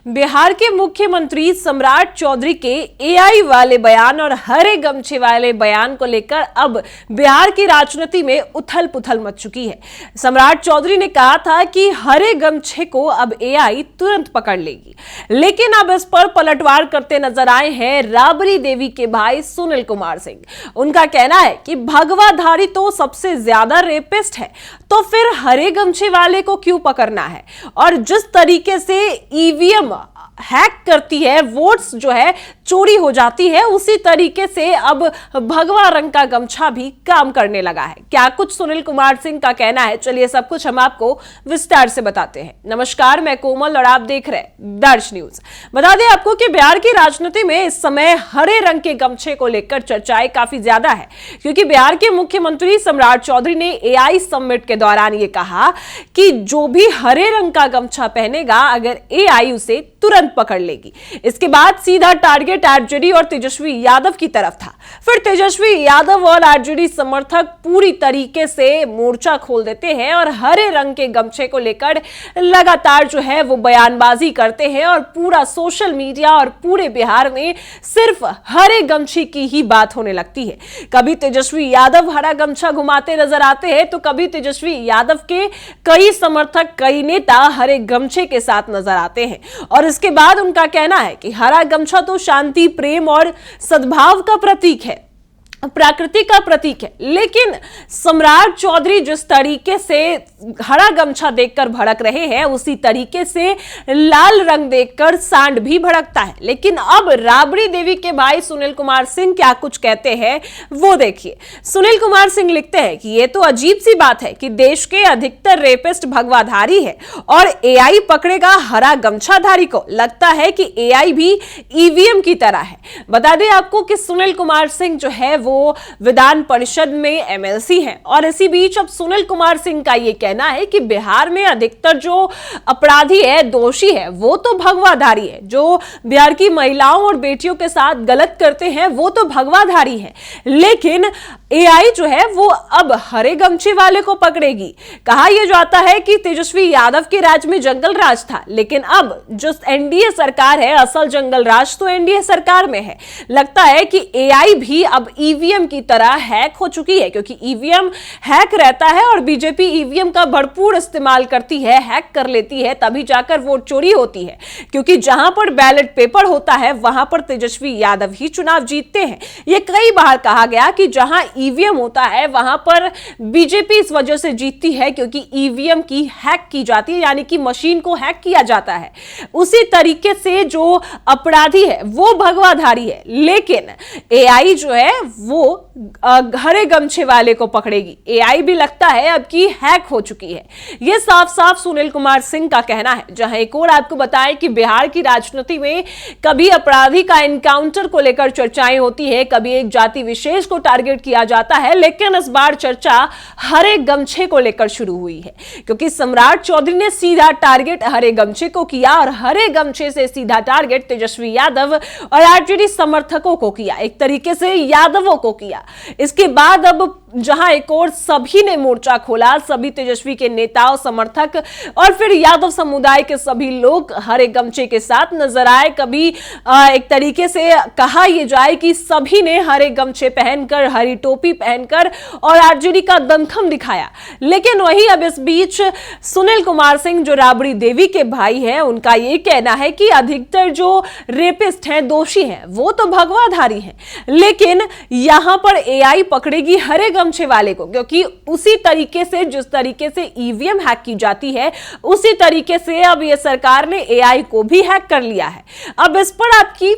बिहार के मुख्यमंत्री सम्राट चौधरी के एआई वाले बयान और हरे गमछे वाले बयान को लेकर अब बिहार की राजनीति में उथल पुथल मच चुकी है। सम्राट चौधरी ने कहा था कि हरे गमछे को अब एआई तुरंत पकड़ लेगी, लेकिन अब इस पर पलटवार करते नजर आए हैं राबड़ी देवी के भाई सुनील कुमार सिंह। उनका कहना है कि भगवाधारी तो सबसे ज्यादा रेपिस्ट है, तो फिर हरे गमछे वाले को क्यों पकड़ना है। और जिस तरीके से ईवीएम हैक करती है, वोट्स जो है चोरी हो जाती है, उसी तरीके से अब भगवा रंग का गमछा भी काम करने लगा है। क्या कुछ सुनील कुमार सिंह का कहना है, चलिए सब कुछ हम आपको विस्तार से बताते हैं। नमस्कार, मैं कोमल और आप देख रहे हैं दर्श न्यूज। बता दें आपको कि बिहार की राजनीति में इस समय हरे रंग के गमछे को लेकर चर्चाएं काफी ज्यादा है, क्योंकि बिहार के मुख्यमंत्री सम्राट चौधरी ने एआई समिट के दौरान यह कहा कि जो भी हरे रंग का गमछा पहनेगा, अगर एआई उसे तुरंत पकड़ लेगी। इसके बाद सीधा टारगेट आरजेडी और तेजस्वी यादव की तरफ था। फिर तेजस्वी यादव और आरजेडी समर्थक पूरी तरीके से मोर्चा खोल देते हैं और हरे रंग के गमछे को लेकर लगातार जो है वो बयानबाजी करते हैं और पूरा सोशल मीडिया और पूरे बिहार में सिर्फ हरे गमछे की ही बात होने लगती है। कभी तेजस्वी यादव हरा गमछा घुमाते नजर आते हैं, तो कभी तेजस्वी यादव के कई समर्थक, कई नेता हरे गमछे के साथ नजर आते हैं। और इसके बाद उनका कहना है कि हरा गमछा तो शांति, प्रेम और सद्भाव का प्रतीक है, प्रकृति का प्रतीक है। लेकिन सम्राट चौधरी जिस तरीके से हरा गमछा देखकर भड़क रहे हैं, उसी तरीके से लाल रंग देखकर सांड भी भड़कता है। लेकिन अब राबड़ी देवी के भाई सुनील कुमार सिंह क्या कुछ कहते हैं वो देखिए। सुनील कुमार सिंह लिखते हैं कि ये तो अजीब सी बात है कि देश के अधिकतर रेपिस्ट भगवाधारी है और एआई पकड़ेगा हरा गमछाधारी को। लगता है कि एआई भी ईवीएम की तरह है। बता दें आपको कि सुनील कुमार सिंह जो है वो विधान परिषद में एमएलसी हैं, और इसी बीच अब सुनील कुमार सिंह का यह कहना है कि बिहार में अधिकतर जो अपराधी है, दोषी है, वो तो भगवाधारी है। जो बिहार की महिलाओं और बेटियों के साथ गलत करते हैं वो तो भगवाधारी है, लेकिन एआई जो है वो अब हरे गमछे वाले को पकड़ेगी। कहा यह जाता है कि तेजस्वी यादव के राज में जंगल राज था, लेकिन अब जो एनडीए सरकार है, असल जंगल राज तो एनडीए सरकार में है। लगता है कि एआई भी अब ईवीएम की तरह हैक हो चुकी है, क्योंकि ईवीएम हैक रहता है और बीजेपी ईवीएम का भरपूर इस्तेमाल करती है, हैक कर लेती है, तभी जाकर वोट चोरी होती है। क्योंकि जहां पर बैलेट पेपर होता है वहां पर तेजस्वी यादव ही चुनाव जीतते हैं। यह कई बार कहा गया कि जहां ईवीएम होता है वहां पर बीजेपी इस वजह से जीतती है क्योंकि ईवीएम की हैक की जाती है, यानी कि मशीन को हैक किया जाता है। उसी तरीके से जो अपराधी है वो भगवाधारी है, लेकिन एआई जो है वो हरे गमछे वाले को पकड़ेगी। एआई भी लगता है अब की हैक हो चुकी है। यह साफ साफ सुनील कुमार सिंह का कहना है। जहां एक और आपको बताएं कि बिहार की राजनीति में कभी अपराधी का एनकाउंटर को लेकर चर्चाएं होती है, कभी एक जाति विशेष को टारगेट किया जाता है, लेकिन इस बार चर्चा हरे गमछे को लेकर शुरू हुई है, क्योंकि सम्राट चौधरी ने सीधा टारगेट हरे गमछे को किया और हरे गमछे से सीधा टारगेट तेजस्वी यादव और आरजेडी समर्थकों को किया, एक तरीके से यादवों को किया। इसके बाद अब जहां एक और सभी ने मोर्चा खोला, सभी तेजस्वी के नेताओं, समर्थक और फिर यादव समुदाय के सभी लोग हरे गमछे के साथ नजर आए। कभी एक तरीके से कहा यह जाए कि सभी ने हरे गमछे पहनकर, हरी टोपी पहनकर और आरजेडी का दमखम दिखाया। लेकिन वहीं अब इस बीच सुनील कुमार सिंह जो राबड़ी देवी के भाई हैं, उनका यह कहना है कि अधिकतर जो रेपिस्ट हैं, दोषी हैं, वो तो भगवाधारी हैं, लेकिन यहां पर एआई पकड़ेगी हरे गमछे वाले को, क्योंकि उसी तरीके से जिस तरीके से ईवीएम हैक की जाती है, उसी तरीके से अब ये सरकार ने एआई को भी हैक कर लिया है। अब इस पर आपकी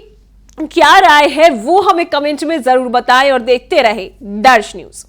क्या राय है वो हमें कमेंट में जरूर बताएं और देखते रहे दर्श न्यूज।